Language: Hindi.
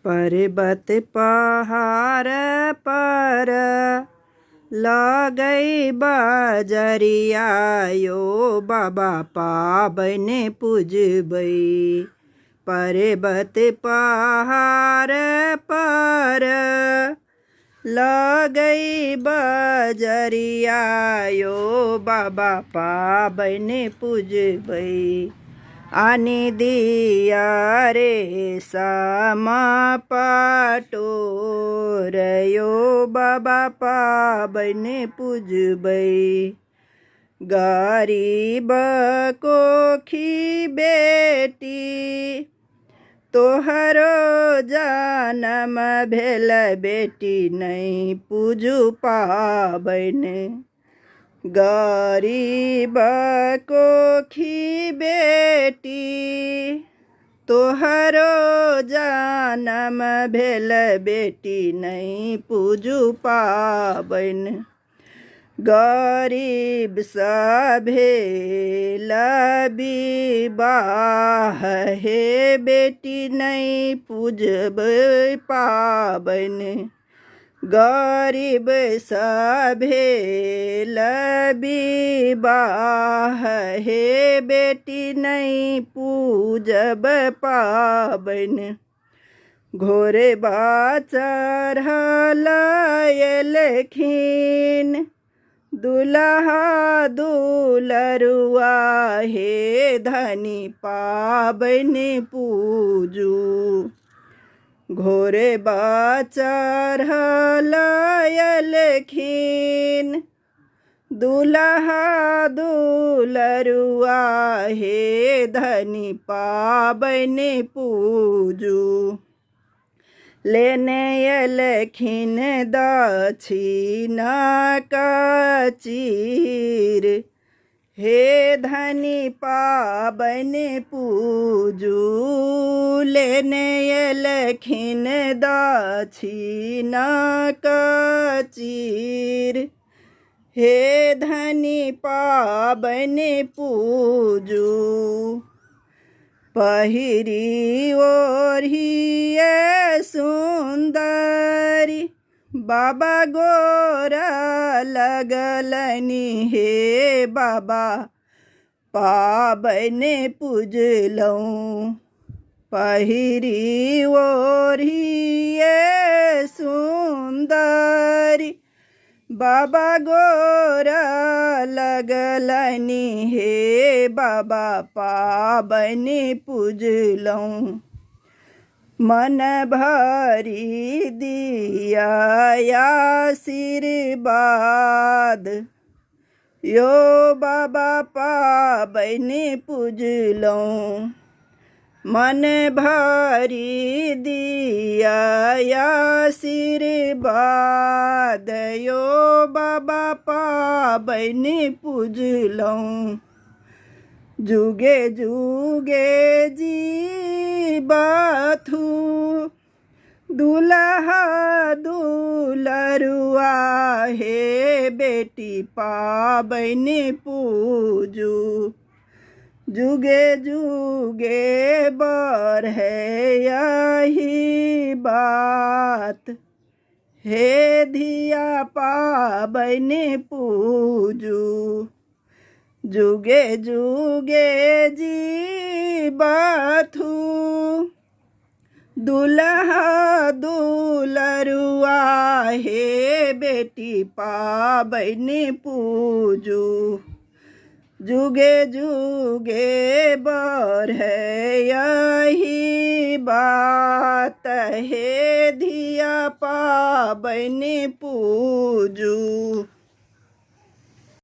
पर्वत पहाड़ पर लगई बजरिया यो बाबा पाबन पूजबई। पर्वत पहाड़ पर लगई बजरिया यो बाबा पाबन पूजबई। आनी दिया रे समा पटोर यो बाबा पाबन पूजबई। गरीब कोखी बेटी तोहरो जन्म भेल बेटी नहीं पूजू पाबन। गरीब कोखी बेटी तोहरो जन्म भेल बेटी नहीं पूजू पाबन। गरीब सभे विवाह हे बेटी नहीं पूजब पाबन। गरीब सभे विवाह हे बेटी नहीं पूजब पाबन। घोरे चढ़ल एलखिन दुल्हा दुलरुआ हे धनी पाबन पूजू। घोरे चढ़ल एलखिन दुल्हा दुलरुआ हे धनी पाबन पूजू। लेने एलखिन दक्षिणा कचीर हे धनी पाबन पूजू। लेने एलखिन दक्षिणा कचीर हे धनी पाबन पूजू। पहिरी ओढ़िए सुंदरी बाबा गोरा लगलनी हे बाबा पाबन पूजलऊँ। पहिरी ओढ़िए सुंदरी बाबा गोरा लगलनी हे बाबा पाबन पूजलऊँ। मन भरी दिया आशीर्वाद यो बाबा पाबन पूजलऊँ। मन भरी दिया आशीर्वाद यो बाबा पाबन पूजलऊँ। जुगे जुगे जीबथु दुल्हा दुलरुआ हे बेटी पाबन पूजू। जुगे जुगे बढ़े यही बात हे धिया पाबन पूजू। जुगे जुगे जीबथु दुल्हा दुलरुआ हे बेटी पाबन पूजू। जुगे जुगे बढ़े यही बात हे धिया पाबन पूजू।